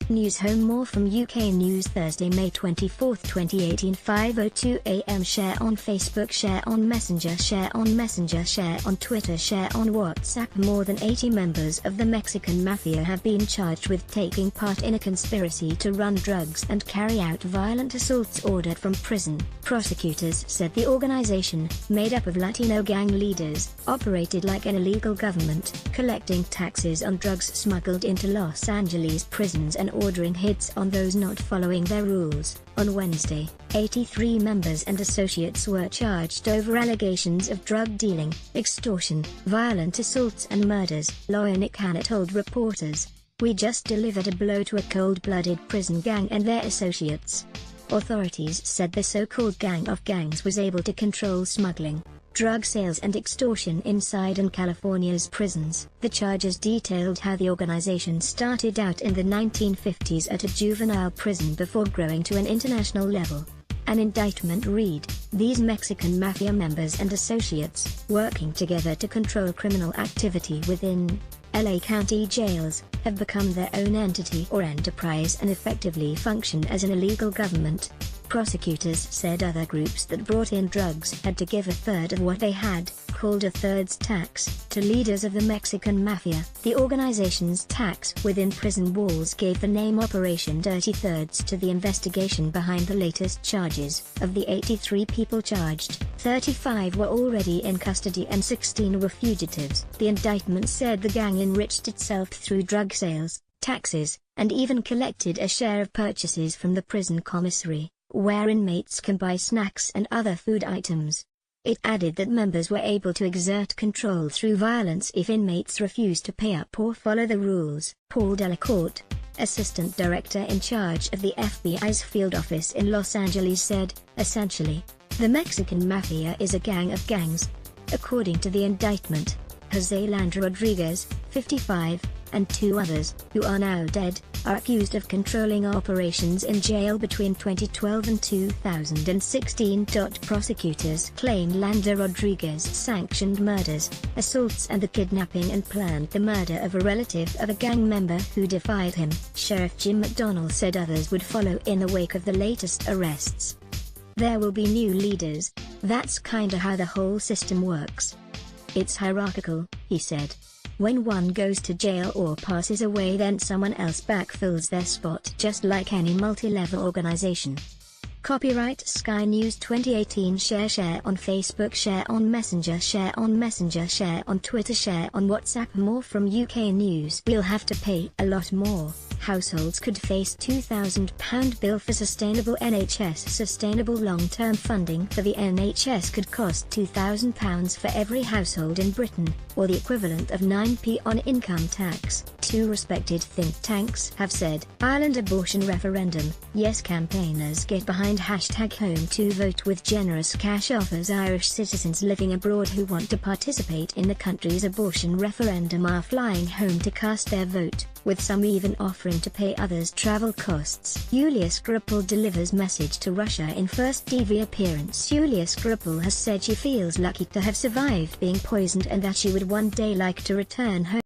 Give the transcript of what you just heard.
News home. More from UK News. Thursday, May 24, 2018, 5:02 AM. Share on Facebook, share on Messenger, share on Messenger, share on Twitter, share on WhatsApp. More than 80 members of the Mexican Mafia have been charged with taking part in a conspiracy to run drugs and carry out violent assaults ordered from prison. Prosecutors said the organization, made up of Latino gang leaders, operated like an illegal government, collecting taxes on drugs smuggled into Los Angeles prisons and ordering hits on those not following their rules. On Wednesday, 83 members and associates were charged over allegations of drug dealing, extortion, violent assaults and murders. Lawyer Nick Hanna told reporters, "We just delivered a blow to a cold-blooded prison gang and their associates." Authorities said the so-called Gang of Gangs was able to control smuggling, drug sales and extortion inside and California's prisons. The charges detailed how the organization started out in the 1950s at a juvenile prison before growing to an international level. An indictment read, "These Mexican Mafia members and associates, working together to control criminal activity within LA County jails, have become their own entity or enterprise and effectively function as an illegal government." Prosecutors said other groups that brought in drugs had to give a third of what they had, called a third's tax, to leaders of the Mexican Mafia. The organization's tax within prison walls gave the name Operation Dirty Thirds to the investigation behind the latest charges. Of the 83 people charged, 35 were already in custody and 16 were fugitives. The indictment said the gang enriched itself through drug sales, taxes, and even collected a share of purchases from the prison commissary, where inmates can buy snacks and other food items. It added that members were able to exert control through violence if inmates refused to pay up or follow the rules. Paul Delacorte, assistant director in charge of the FBI's field office in Los Angeles, said, "Essentially, the Mexican Mafia is a gang of gangs." According to the indictment, Jose Landra Rodriguez, 55, and 2 others, who are now dead, are accused of controlling operations in jail between 2012 and 2016. Prosecutors claimed Landra Rodriguez sanctioned murders, assaults and the kidnapping and planned the murder of a relative of a gang member who defied him. Sheriff Jim McDonnell said others would follow in the wake of the latest arrests. "There will be new leaders. That's kinda how the whole system works. It's hierarchical," he said. "When one goes to jail or passes away, then someone else backfills their spot, just like any multi-level organization." Copyright Sky News 2018. Share on Facebook, share on Messenger, share on Messenger, share on Twitter, share on WhatsApp. More from UK News. "We'll have to pay a lot more. Households could face £2,000 bill for sustainable NHS. Sustainable long-term funding for the NHS could cost £2,000 for every household in Britain, or the equivalent of 9p on income tax, 2 respected think tanks have said. Ireland abortion referendum. Yes campaigners get behind #Home2Vote with generous cash offers. Irish citizens living abroad who want to participate in the country's abortion referendum are flying home to cast their vote, with some even offering to pay others travel costs. Yulia Skripal delivers message to Russia in first TV appearance. Yulia Skripal has said she feels lucky to have survived being poisoned and that she would one day like to return home.